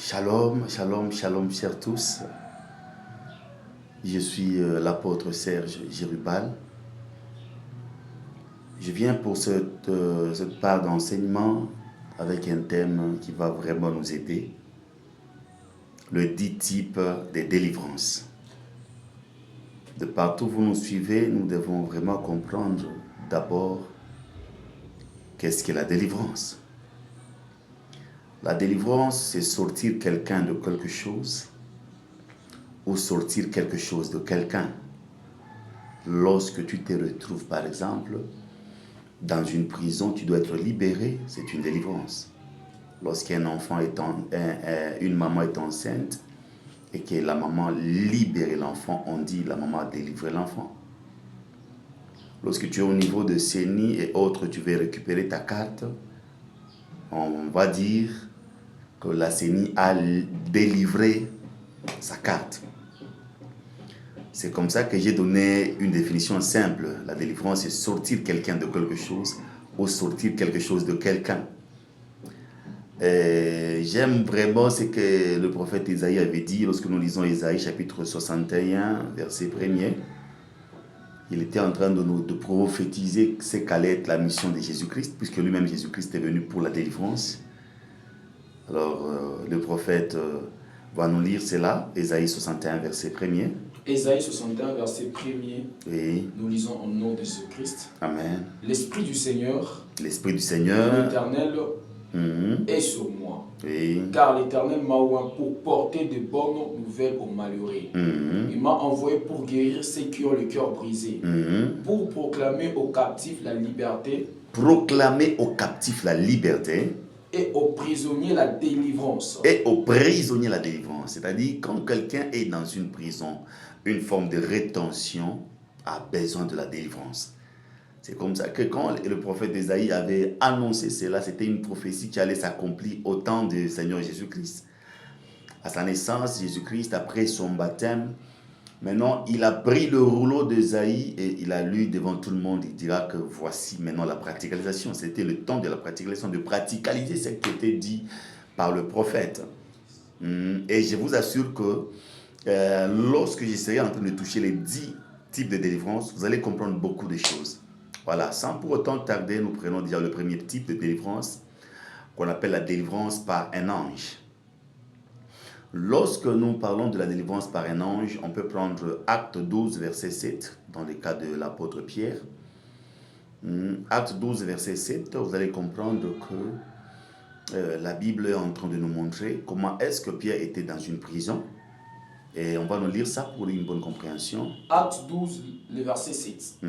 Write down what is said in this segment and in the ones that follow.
Shalom, shalom, shalom, chers tous. Je suis l'apôtre Serge Gérubal. Je viens pour cette part d'enseignement avec un thème qui va vraiment nous aider. Le 10 types des délivrances. De partout où vous nous suivez, nous devons vraiment comprendre d'abord qu'est-ce qu'est la délivrance. La délivrance, c'est sortir quelqu'un de quelque chose ou sortir quelque chose de quelqu'un. Lorsque tu te retrouves, par exemple, dans une prison, tu dois être libéré, c'est une délivrance. Lorsqu'un enfant une maman est enceinte et que la maman libère l'enfant, on dit la maman a délivré l'enfant. Lorsque tu es au niveau de CENI et autres, tu veux récupérer ta carte, on va dire que la CENI a délivré sa carte. C'est comme ça que j'ai donné une définition simple. La délivrance, c'est sortir quelqu'un de quelque chose ou sortir quelque chose de quelqu'un. J'aime vraiment ce que le prophète Isaïe avait dit lorsque nous lisons Isaïe chapitre 61, verset 1er. Il était en train de prophétiser ce qu'allait être la mission de Jésus-Christ, puisque lui-même Jésus-Christ est venu pour la délivrance. Alors le prophète va nous lire cela, Isaïe 61, verset 1er. Ésaïe 61, verset 1er, oui. Nous lisons au nom de Jésus-Christ. Amen. L'Esprit du Seigneur, l'Éternel est sur moi. Oui. Car l'Éternel m'a oint pour porter de bonnes nouvelles aux malheureux. Il m'a envoyé pour guérir ceux qui ont le cœur brisé, pour proclamer aux captifs la liberté. Proclamer aux captifs la liberté. Et aux prisonniers la délivrance. Et aux prisonniers la délivrance. C'est-à-dire, quand quelqu'un est dans une prison, une forme de rétention a besoin de la délivrance. C'est comme ça que quand le prophète Isaïe avait annoncé cela, c'était une prophétie qui allait s'accomplir au temps du Seigneur Jésus-Christ. À sa naissance, Jésus-Christ, après son baptême, maintenant, il a pris le rouleau d'Isaïe et il a lu devant tout le monde. Il dira que voici maintenant la praticalisation. C'était le temps de la praticalisation, de praticaliser ce qui était dit par le prophète. Et je vous assure que lorsque je serai en train de toucher les 10 types de délivrance, vous allez comprendre beaucoup de choses. Voilà, sans pour autant tarder, nous prenons déjà le premier type de délivrance qu'on appelle la délivrance par un ange. Lorsque nous parlons de la délivrance par un ange, on peut prendre Acte 12, verset 7, dans le cas de l'apôtre Pierre. Acte 12, verset 7, vous allez comprendre que la Bible est en train de nous montrer comment est-ce que Pierre était dans une prison. Et on va nous lire ça pour une bonne compréhension. Acte 12, le verset 7.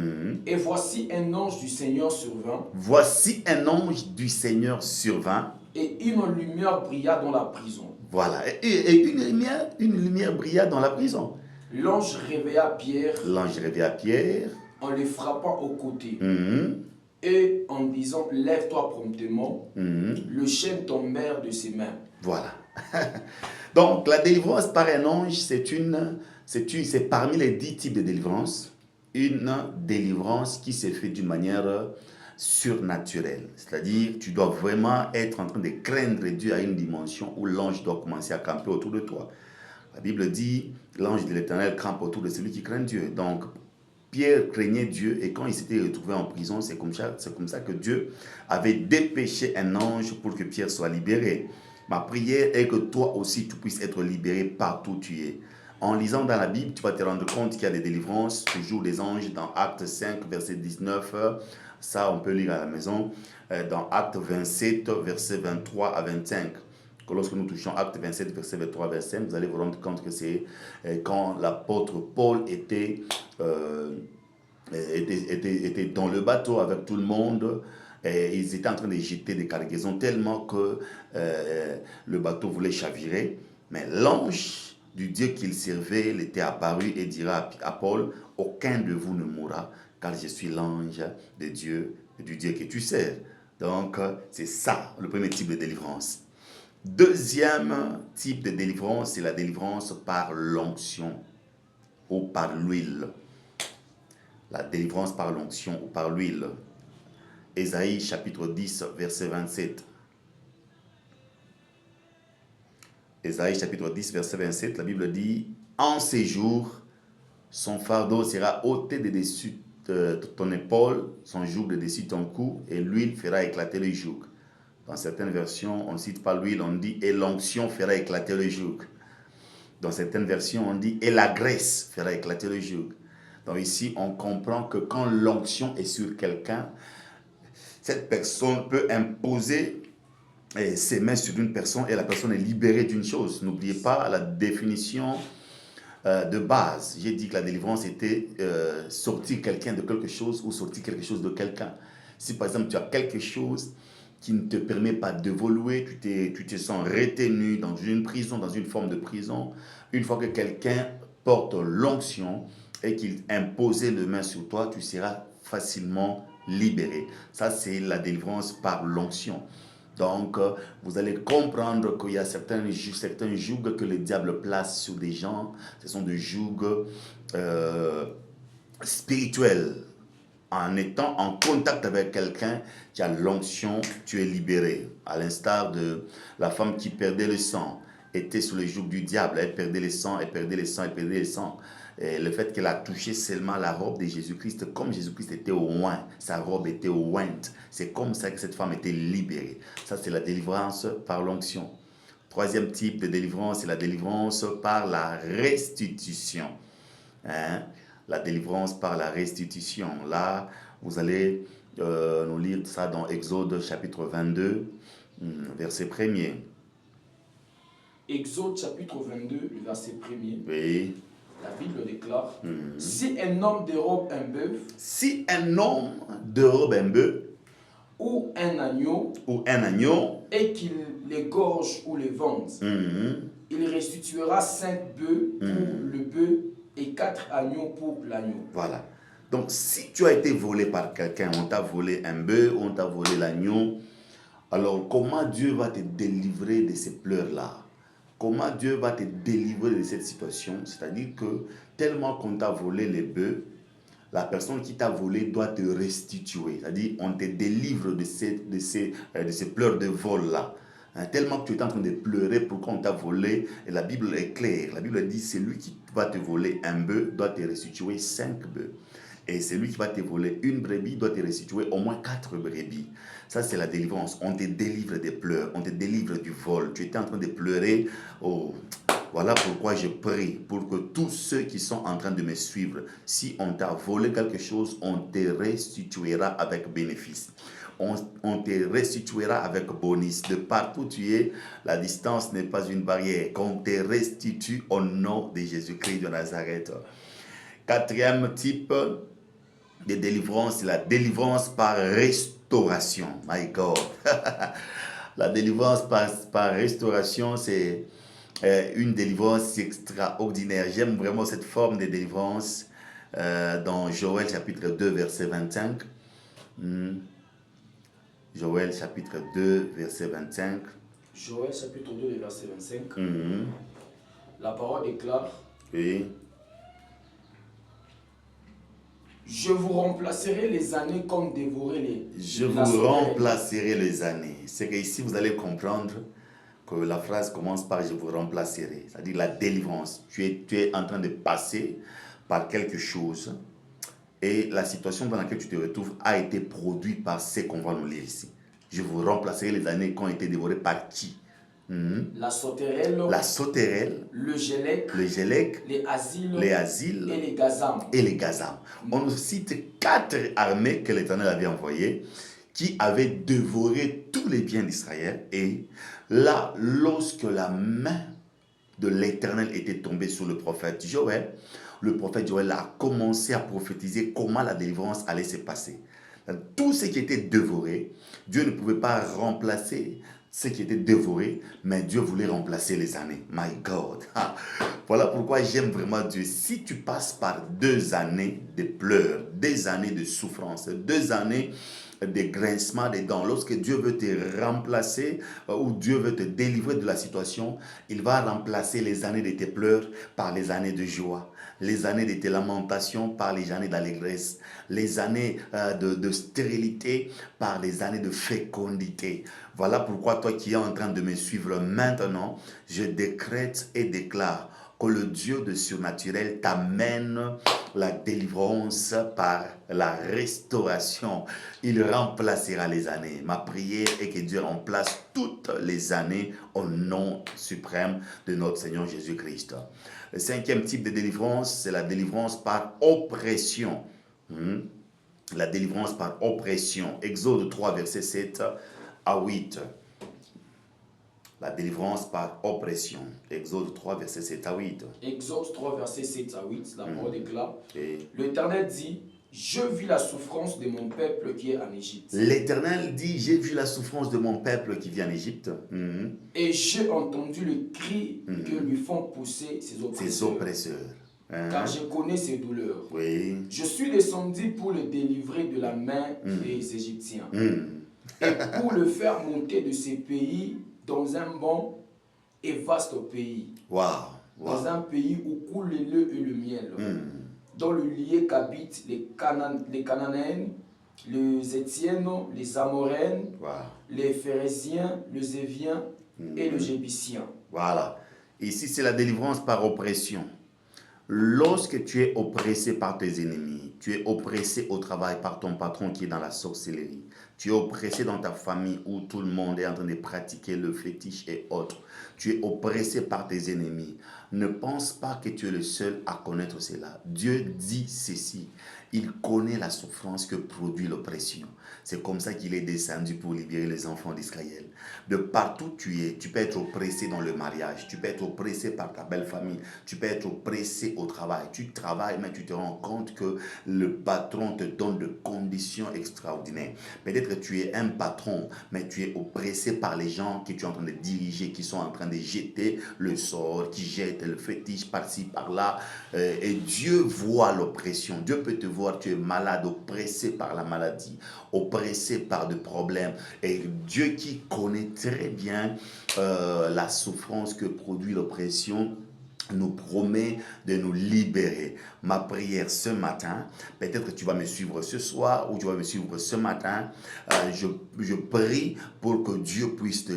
Et voici un ange du Seigneur survint. Voici un ange du Seigneur survint. Et une lumière brilla dans la prison. Voilà, et une lumière brilla dans la prison. L'ange réveilla Pierre. L'ange réveilla Pierre. En le frappant au côté. Et en disant, lève-toi promptement, le chêne tombèrent de ses mains. Voilà. Donc, la délivrance par un ange, c'est parmi les 10 types de délivrance, une délivrance qui s'est faite d'une manière surnaturelle. C'est-à-dire, tu dois vraiment être en train de craindre Dieu à une dimension où l'ange doit commencer à camper autour de toi. La Bible dit, l'ange de l'Éternel campe autour de celui qui craint Dieu. Donc, Pierre craignait Dieu et quand il s'était retrouvé en prison, c'est comme ça que Dieu avait dépêché un ange pour que Pierre soit libéré. Ma prière est que toi aussi tu puisses être libéré partout où tu es. En lisant dans la Bible, tu vas te rendre compte qu'il y a des délivrances, toujours des anges dans Acte 5, verset 19. Ça, on peut lire à la maison. Dans Acte 27, verset 23 à 25. Que lorsque nous touchons Acte 27, verset 23 à 25, vous allez vous rendre compte que c'est quand l'apôtre Paul était dans le bateau avec tout le monde. Et ils étaient en train de jeter des cargaisons tellement que le bateau voulait chavirer. Mais l'ange du Dieu qu'il servait l'était apparu et dira à Paul, aucun de vous ne mourra, car je suis l'ange de Dieu, du Dieu que tu sers. Donc, c'est ça, le premier type de délivrance. Deuxième type de délivrance, c'est la délivrance par l'onction ou par l'huile. La délivrance par l'onction ou par l'huile. Ésaïe chapitre 10, verset 27. Ésaïe chapitre 10, verset 27, la Bible dit, « En ces jours, son fardeau sera ôté de dessus ton épaule, son joug de dessus ton cou, et l'huile fera éclater le joug. » Dans certaines versions, on ne cite pas l'huile, on dit « Et l'onction fera éclater le joug. » Dans certaines versions, on dit « Et la graisse fera éclater le joug. » Donc ici, on comprend que quand l'onction est sur quelqu'un, cette personne peut imposer ses mains sur une personne et la personne est libérée d'une chose. N'oubliez pas la définition de base. J'ai dit que la délivrance était sortir quelqu'un de quelque chose ou sortir quelque chose de quelqu'un. Si par exemple tu as quelque chose qui ne te permet pas d'évoluer, tu te sens retenu dans une prison, dans une forme de prison, une fois que quelqu'un porte l'onction et qu'il impose les mains sur toi, tu seras facilement libéré. Ça, c'est la délivrance par l'onction. Donc, vous allez comprendre qu'il y a certains jougs que le diable place sur des gens. Ce sont des jougs spirituels. En étant en contact avec quelqu'un qui a l'onction, tu es libéré. À l'instar de la femme qui perdait le sang, était sous le joug du diable. Elle perdait le sang, elle perdait le sang, elle perdait le sang. Et le fait qu'elle a touché seulement la robe de Jésus-Christ, comme Jésus-Christ était oint, sa robe était ointe. C'est comme ça que cette femme était libérée. Ça, c'est la délivrance par l'onction. Troisième type de délivrance, c'est la délivrance par la restitution. La délivrance par la restitution. Là, vous allez nous lire ça dans Exode chapitre 22, verset 1er. Exode chapitre 22, le verset 1er. Oui. La Bible déclare, si un homme dérobe un bœuf, si un homme dérobe un bœuf, ou un agneau, et qu'il l'égorge ou le vende, il restituera 5 bœufs pour le bœuf et 4 agneaux pour l'agneau. Voilà. Donc, si tu as été volé par quelqu'un, on t'a volé un bœuf, on t'a volé l'agneau, alors comment Dieu va te délivrer de ces pleurs-là? Comment Dieu va te délivrer de cette situation? C'est-à-dire que tellement qu'on t'a volé les bœufs, la personne qui t'a volé doit te restituer. C'est-à-dire on te délivre de ces pleurs de vol-là. Tellement que tu es en train de pleurer pourquoi on t'a volé. Et la Bible est claire. La Bible dit celui qui va te voler un bœuf doit te restituer 5 bœufs. Et celui qui va te voler une brebis doit te restituer au moins 4 brebis. Ça, c'est la délivrance. On te délivre des pleurs, on te délivre du vol. Tu étais en train de pleurer. Oh, voilà pourquoi je prie pour que tous ceux qui sont en train de me suivre, si on t'a volé quelque chose, on te restituera avec bénéfice. On te restituera avec bonus. De partout où tu es, la distance n'est pas une barrière. Qu'on te restitue au nom de Jésus-Christ de Nazareth. Quatrième type de délivrance, c'est la délivrance par restauration. My God. La délivrance par restauration, c'est une délivrance extraordinaire. J'aime vraiment cette forme de délivrance dans Joël chapitre 2, verset 25. Joël chapitre 2, verset 25. Joël chapitre 2, verset 25. La parole déclare. Oui. Je vous remplacerai les années comme dévorer les... Je vous remplacerai les années. C'est qu'ici, vous allez comprendre que la phrase commence par « je vous remplacerai ». C'est-à-dire la délivrance. Tu es en train de passer par quelque chose et la situation dans laquelle tu te retrouves a été produite par ce qu'on va nous lire ici. Je vous remplacerai les années qui ont été dévorées par qui? La sauterelle, le gélec, les asiles et les gazam. On nous cite 4 armées que l'Éternel avait envoyées qui avaient dévoré tous les biens d'Israël. Et là, lorsque la main de l'Éternel était tombée sur le prophète Joël a commencé à prophétiser comment la délivrance allait se passer. Tout ce qui était dévoré, Dieu ne pouvait pas remplacer ce qui était dévoré, mais Dieu voulait remplacer les années. My God. Voilà pourquoi j'aime vraiment Dieu. Si tu passes par 2 années de pleurs, 2 années de souffrance, 2 années des grincements des dents, lorsque Dieu veut te remplacer ou Dieu veut te délivrer de la situation, il va remplacer les années de tes pleurs par les années de joie, les années de tes lamentations par les années d'allégresse, les années de stérilité par les années de fécondité. Voilà pourquoi toi qui es en train de me suivre maintenant, je décrète et déclare que le Dieu de surnaturel t'amène la délivrance par la restauration. Il remplacera les années. Ma prière est que Dieu remplace toutes les années au nom suprême de notre Seigneur Jésus-Christ. Le 5e type de délivrance, c'est la délivrance par oppression. La délivrance par oppression. Exode 3, verset 7 à 8. La délivrance par oppression. Exode 3, verset 7 à 8. Exode 3, verset 7 à 8, la parole déclare. L'Éternel dit, je vis la souffrance de mon peuple qui est en Égypte. L'Éternel dit, j'ai vu la souffrance de mon peuple qui vit en Égypte. Et j'ai entendu le cri que lui font pousser ses oppresseurs. Car je connais ses douleurs. Oui. Je suis descendu pour le délivrer de la main des Égyptiens. Et pour le faire monter de ces pays dans un bon et vaste pays. Dans un pays où coule le lait et le miel. Dans le lieu qu'habitent les Cananéens, les Étiennes, les Amoréens, les Phérésiens, les Éviens et les Jébusiens. Voilà. Ici, c'est la délivrance par oppression. Lorsque tu es oppressé par tes ennemis, tu es oppressé au travail par ton patron qui est dans la sorcellerie, tu es oppressé dans ta famille où tout le monde est en train de pratiquer le fétiche et autres, tu es oppressé par tes ennemis, ne pense pas que tu es le seul à connaître cela. Dieu dit ceci, il connaît la souffrance que produit l'oppression. C'est comme ça qu'il est descendu pour libérer les enfants d'Israël. De partout tu es, tu peux être oppressé dans le mariage, tu peux être oppressé par ta belle famille, tu peux être oppressé au travail. Tu travailles, mais tu te rends compte que le patron te donne de conditions extraordinaires. Peut-être que tu es un patron, mais tu es oppressé par les gens que tu es en train de diriger, qui sont en train de jeter le sort, qui jettent le fétiche par-ci, par-là. Et Dieu voit l'oppression. Dieu peut te voir, tu es malade, oppressé par la maladie, oppressé par des problèmes. Et Dieu qui connaît très bien la souffrance que produit l'oppression, nous promet de nous libérer. Ma prière ce matin, peut-être que tu vas me suivre ce soir ou tu vas me suivre ce matin, je prie pour que Dieu puisse te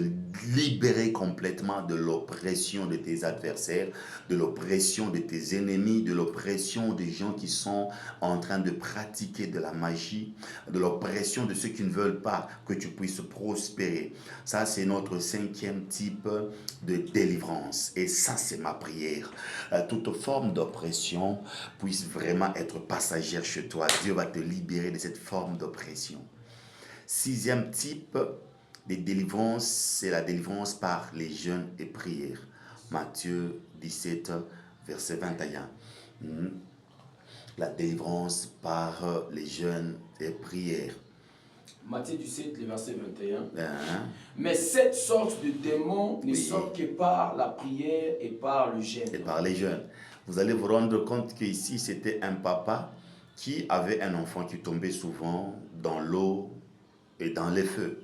libérer complètement de l'oppression de tes adversaires, de l'oppression de tes ennemis, de l'oppression des gens qui sont en train de pratiquer de la magie, de l'oppression de ceux qui ne veulent pas que tu puisses prospérer. Ça, c'est notre 5e type de délivrance. Et ça, c'est ma prière. Toute forme d'oppression puisse vraiment être passagère chez toi. Dieu va te libérer de cette forme d'oppression. 6e type de délivrance, c'est la délivrance par les jeûnes et prières. Matthieu 17, verset 21. La délivrance par les jeûnes et prières. Matthieu 17, le verset 21. Mais cette sorte de démon ne sort que par la prière et par le jeûne. Et par les jeûnes. Vous allez vous rendre compte qu'ici, c'était un papa qui avait un enfant qui tombait souvent dans l'eau et dans les feux.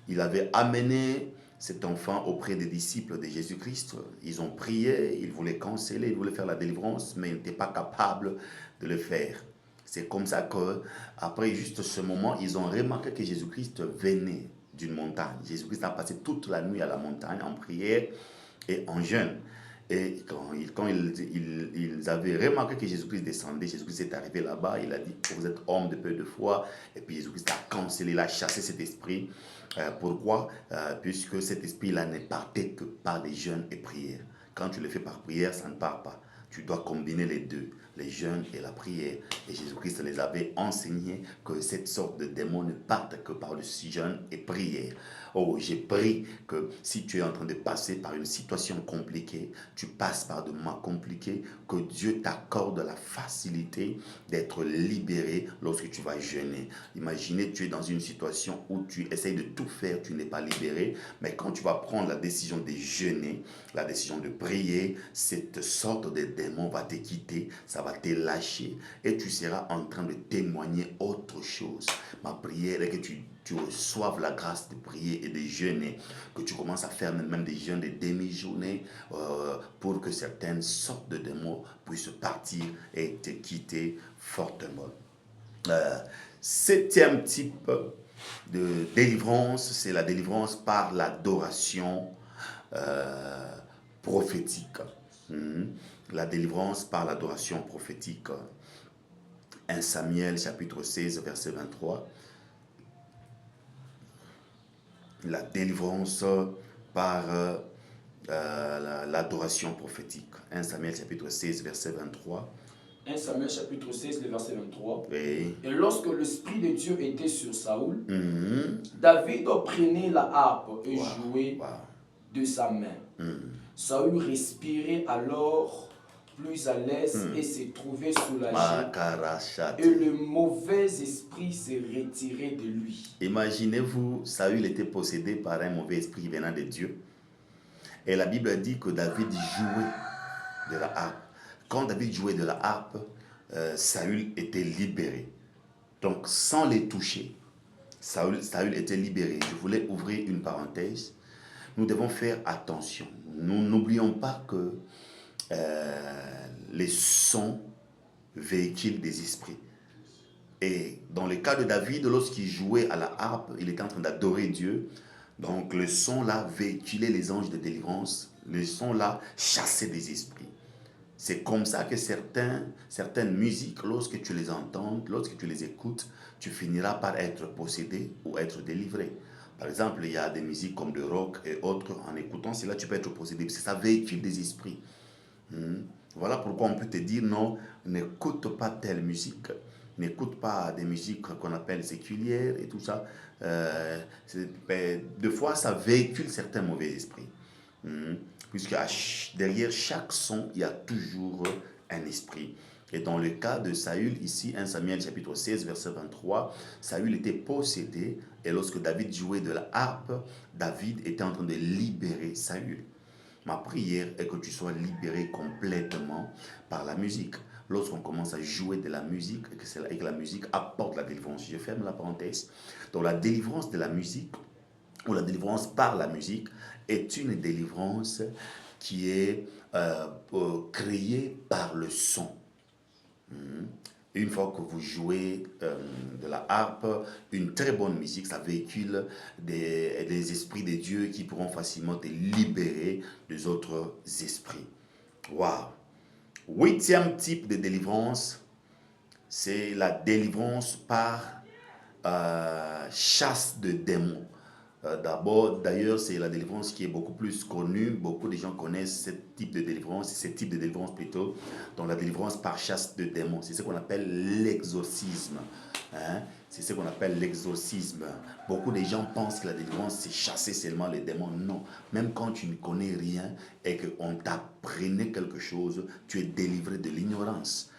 Il avait amené cet enfant auprès des disciples de Jésus-Christ. Ils ont prié, ils voulaient canceller, ils voulaient faire la délivrance, mais ils n'étaient pas capables de le faire. C'est comme ça qu'après juste ce moment, ils ont remarqué que Jésus-Christ venait d'une montagne. Jésus-Christ a passé toute la nuit à la montagne en prière et en jeûne. Et quand ils avaient remarqué que Jésus-Christ descendait, Jésus-Christ est arrivé là-bas, il a dit, vous êtes homme de peu de foi. Et puis Jésus-Christ a cancellé, il a chassé cet esprit. Pourquoi? Puisque cet esprit-là ne partait que par les jeûnes et prières. Quand tu le fais par prière, ça ne part pas. Tu dois combiner les deux, les jeûnes et la prière. Et Jésus-Christ les avait enseigné que cette sorte de démon ne parte que par le jeûne et prière. Oh, j'ai pris que si tu es en train de passer par une situation compliquée, tu passes par des moments compliqués, que Dieu t'accorde la facilité d'être libéré lorsque tu vas jeûner. Imaginez, tu es dans une situation où tu essayes de tout faire, tu n'es pas libéré, mais quand tu vas prendre la décision de jeûner, la décision de prier, cette sorte de démon va te quitter, ça va va te lâcher et tu seras en train de témoigner autre chose. Ma prière est que tu reçoives la grâce de prier et de jeûner, que tu commences à faire même des jeûnes de demi-journée pour que certaines sortes de démons puissent partir et te quitter fortement. Septième type de délivrance, c'est la délivrance par l'adoration prophétique. La délivrance par l'adoration prophétique. 1 Samuel chapitre 16 verset 23. La délivrance par l'adoration prophétique. 1 Samuel chapitre 16 verset 23. 1 Samuel chapitre 16, le verset 23. Oui. Et lorsque l'Esprit de Dieu était sur Saoul, David prenait la harpe et jouait de sa main. Saoul respirait alors plus à l'aise et se trouvait soulagé. Et le mauvais esprit se retirait de lui. Imaginez-vous, Saül était possédé par un mauvais esprit venant de Dieu. Et la Bible dit que David jouait de la harpe. Quand David jouait de la harpe, Saül était libéré. Donc, sans les toucher, Saül était libéré. Je voulais ouvrir une parenthèse. Nous devons faire attention. Nous n'oublions pas que les sons véhiculent des esprits. Et dans le cas de David, lorsqu'il jouait à la harpe, il était en train d'adorer Dieu. Donc, le son là véhiculait les anges de délivrance. Le son là chassait des esprits. C'est comme ça que certaines musiques, lorsque tu les entends, lorsque tu les écoutes, tu finiras par être possédé ou être délivré. Par exemple, il y a des musiques comme le rock et autres. En écoutant cela, tu peux être possédé parce que ça véhicule des esprits. Voilà pourquoi on peut te dire non, n'écoute pas telle musique. N'écoute pas des musiques qu'on appelle séculières et tout ça. Des fois, ça véhicule certains mauvais esprits. Puisque derrière chaque son, il y a toujours un esprit. Et dans le cas de Saül, ici, 1 Samuel chapitre 16, verset 23, Saül était possédé et lorsque David jouait de la harpe, David était en train de libérer Saül. Ma prière est que tu sois libéré complètement par la musique. Lorsqu'on commence à jouer de la musique et que la musique apporte la délivrance, je ferme la parenthèse. Donc la délivrance de la musique ou la délivrance par la musique est une délivrance qui est créée par le son. Une fois que vous jouez de la harpe, une très bonne musique, ça véhicule des esprits de Dieu qui pourront facilement te libérer des autres esprits. Waouh! Huitième type de délivrance, c'est la délivrance par chasse de démons. D'ailleurs, c'est la délivrance qui est beaucoup plus connue. Beaucoup de gens connaissent ce type de délivrance plutôt, dans la délivrance par chasse de démons. C'est ce qu'on appelle l'exorcisme. C'est ce qu'on appelle l'exorcisme. Beaucoup de gens pensent que la délivrance, c'est chasser seulement les démons. Non. Même quand tu ne connais rien et qu'on t'apprenait quelque chose, tu es délivré de l'ignorance.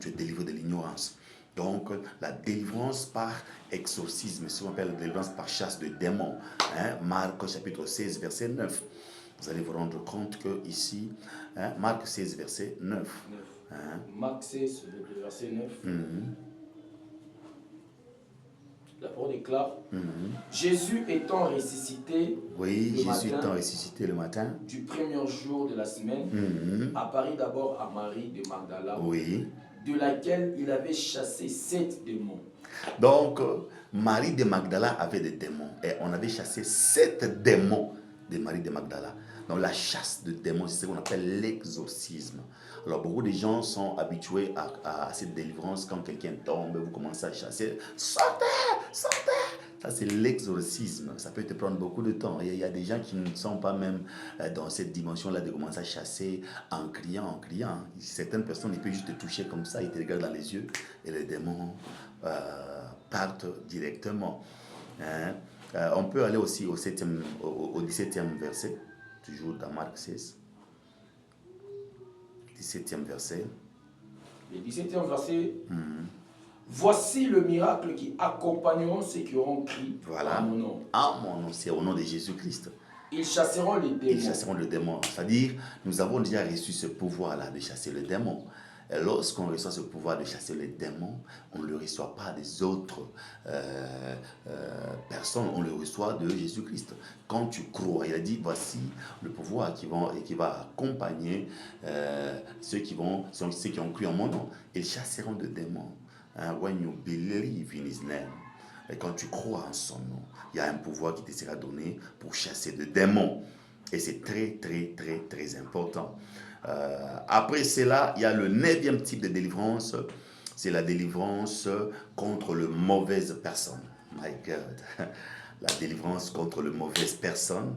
Tu es délivré de l'ignorance. Donc, la délivrance par exorcisme, c'est ce qu'on appelle la délivrance par chasse de démons. Marc chapitre 16, verset 9. Vous allez vous rendre compte que ici, Marc 16, verset 9. Marc 16, verset 9. La parole déclare, Jésus étant ressuscité, le matin du premier jour de la semaine, apparut d'abord à Marie de Magdala, de laquelle il avait chassé 7 démons. Donc, Marie de Magdala avait des démons et on avait chassé 7 démons de Marie de Magdala. Donc, la chasse de démons, c'est ce qu'on appelle l'exorcisme. Alors, beaucoup de gens sont habitués à cette délivrance. Quand quelqu'un tombe, vous commencez à chasser. Sortez! Sortez! Ça, c'est l'exorcisme. Ça peut te prendre beaucoup de temps. Il y a des gens qui ne sont pas même dans cette dimension-là de commencer à chasser en criant. Certaines personnes, ils peuvent juste te toucher comme ça, ils te regardent dans les yeux et les démons partent directement. On peut aller aussi au 17e verset, toujours dans Marc 16. 17e verset. Le 17e verset. Voici le miracle qui accompagneront ceux qui auront crié à mon nom. À mon nom, c'est au nom de Jésus-Christ. Ils chasseront les démons. Ils chasseront le démon. C'est-à-dire, nous avons déjà reçu ce pouvoir-là de chasser le démon. Et lorsqu'on reçoit ce pouvoir de chasser les démons, on ne le reçoit pas des autres personnes, on le reçoit de Jésus-Christ. Quand tu crois, il a dit, voici le pouvoir qui va accompagner ceux qui ont cru en mon nom. Ils chasseront de démons. When you believe in his name. Et quand tu crois en son nom, il y a un pouvoir qui te sera donné pour chasser de démons. Et c'est très, très, très, très important. Après cela, il y a le 9e type de délivrance. C'est la délivrance contre le mauvaise personne. My God. La délivrance contre le mauvaise personne.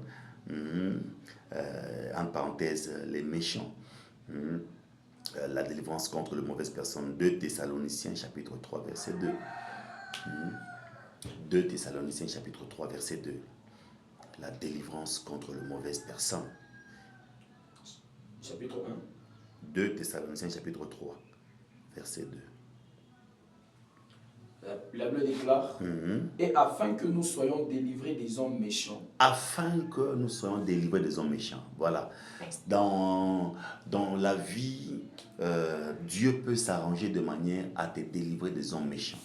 En parenthèse, les méchants. La délivrance contre le mauvaise personne. 2 Thessaloniciens chapitre 3 verset 2. 2 Thessaloniciens chapitre 3 verset 2. La délivrance contre le mauvaise personne. Chapitre 1. 2 Thessaloniciens chapitre 3 verset 2. La Bible déclare, et afin que nous soyons délivrés des hommes méchants. Afin que nous soyons délivrés des hommes méchants. Voilà. Dans la vie, Dieu peut s'arranger de manière à te délivrer des hommes méchants.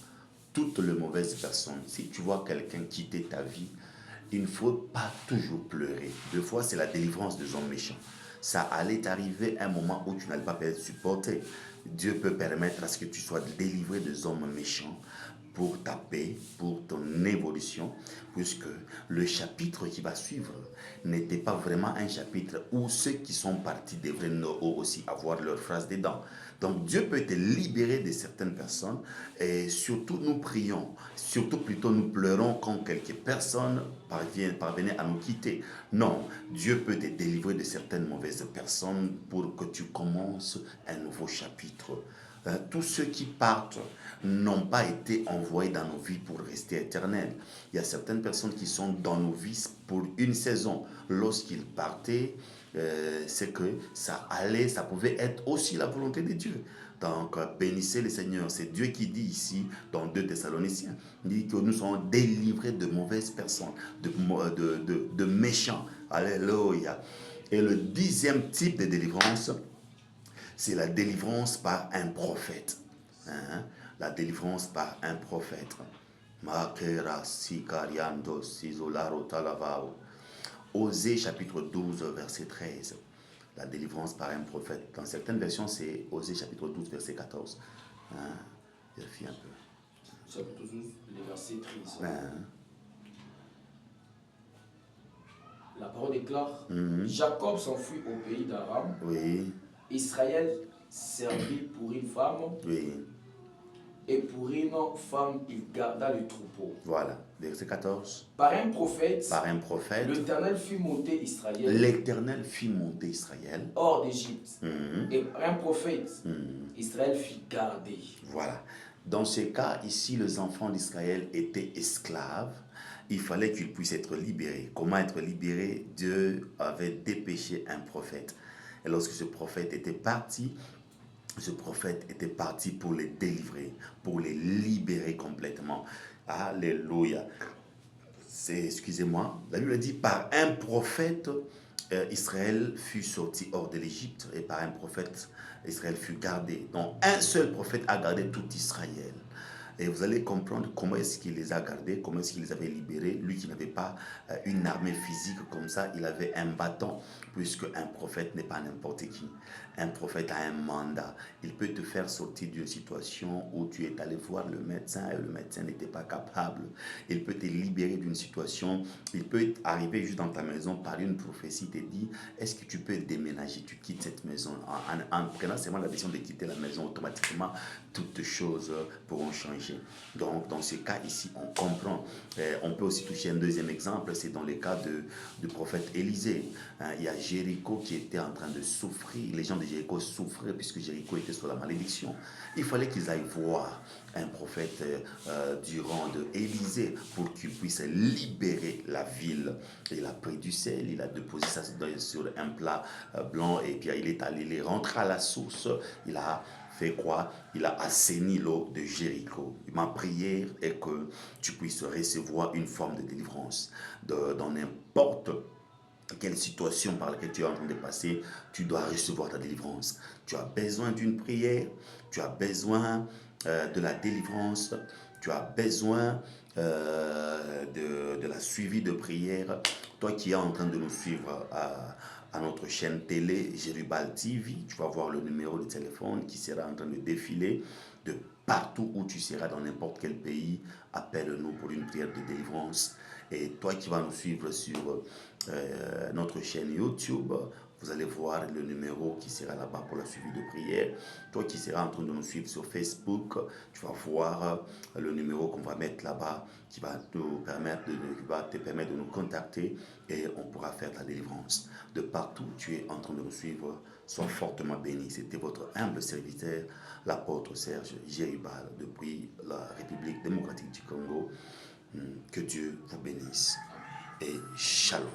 Toutes les mauvaises personnes, si tu vois quelqu'un quitter ta vie, il ne faut pas toujours pleurer. Des fois, c'est la délivrance des hommes méchants. Ça allait t'arriver un moment où tu n'allais pas être supporté. Dieu peut permettre à ce que tu sois délivré des hommes méchants pour ta paix, pour ton évolution, puisque le chapitre qui va suivre n'était pas vraiment un chapitre où ceux qui sont partis devraient aussi avoir leur phrase dedans. Donc Dieu peut te libérer de certaines personnes et surtout nous prions, surtout plutôt nous pleurons quand quelques personnes parvenaient à nous quitter. Non, Dieu peut te délivrer de certaines mauvaises personnes pour que tu commences un nouveau chapitre. Tous ceux qui partent n'ont pas été envoyés dans nos vies pour rester éternels. Il y a certaines personnes qui sont dans nos vies pour une saison. Lorsqu'ils partaient, c'est que ça pouvait être aussi la volonté de Dieu. Donc, bénissez le Seigneur. C'est Dieu qui dit ici, dans 2 Thessaloniciens, il dit que nous sommes délivrés de mauvaises personnes, de méchants. Alléluia. Et le 10e type de délivrance, c'est la délivrance par un prophète. La délivrance par un prophète. Osée chapitre 12 verset 13. La délivrance par un prophète. Dans certaines versions, c'est Osée chapitre 12 verset 14. Vérifie un peu. Chapitre 12, le verset 13. La parole déclare, Jacob s'enfuit au pays d'Aram. Oui. Israël servit pour une femme. Oui. Et pour une femme, il garda le troupeau. Voilà, verset 14. Par un prophète, l'Éternel fit monter Israël. L'Éternel fit monter Israël hors d'Égypte. Et par un prophète, Israël fit garder. Voilà. Dans ce cas, ici, les enfants d'Israël étaient esclaves. Il fallait qu'ils puissent être libérés. Comment être libérés? Dieu avait dépêché un prophète. Et lorsque ce prophète était parti pour les délivrer, pour les libérer complètement. Alléluia. Excusez-moi, la Bible dit, par un prophète, Israël fut sorti hors de l'Égypte, et par un prophète, Israël fut gardé. Donc, un seul prophète a gardé tout Israël. Et vous allez comprendre comment est-ce qu'il les a gardés, comment est-ce qu'il les avait libérés. Lui qui n'avait pas une armée physique comme ça, il avait un bâton, puisque un prophète n'est pas n'importe qui. Un prophète a un mandat. Il peut te faire sortir d'une situation où tu es allé voir le médecin et le médecin n'était pas capable. Il peut te libérer d'une situation. Il peut arriver juste dans ta maison par une prophétie, te dit, est-ce que tu peux déménager, tu quittes cette maison. En prenant seulement la décision de quitter la maison, automatiquement, toutes choses pourront changer. Donc, dans ce cas ici, on comprend. On peut aussi toucher un deuxième exemple, c'est dans le cas du prophète Élisée. Il y a Jéricho qui était en train de souffrir. Les gens de Jéricho souffraient puisque Jéricho était sous la malédiction. Il fallait qu'ils aillent voir un prophète du rang de Élisée pour qu'il puisse libérer la ville. Il a pris du sel, il a déposé ça sur un plat blanc et puis il est allé, il est rentré à la source, il a fait quoi? Il a assaini l'eau de Jéricho. Ma prière est que tu puisses recevoir une forme de délivrance dans n'importe quelle situation par laquelle tu es en train de passer, tu dois recevoir ta délivrance. Tu as besoin d'une prière, tu as besoin de la délivrance, tu as besoin de la suivi de prière. Toi qui es en train de nous suivre à notre chaîne télé Jérubal TV, tu vas voir le numéro de téléphone qui sera en train de défiler de partout où tu seras dans n'importe quel pays. Appelle-nous pour une prière de délivrance. Et toi qui vas nous suivre sur notre chaîne YouTube, vous allez voir le numéro qui sera là-bas pour la suivi de prière. Toi qui seras en train de nous suivre sur Facebook, tu vas voir le numéro qu'on va mettre là-bas qui va te permettre de nous contacter et on pourra faire ta délivrance. De partout où tu es en train de nous suivre, sois fortement béni. C'était votre humble serviteur, l'apôtre Serge Jérubal, depuis la République démocratique du Congo. Que Dieu vous bénisse et shalom.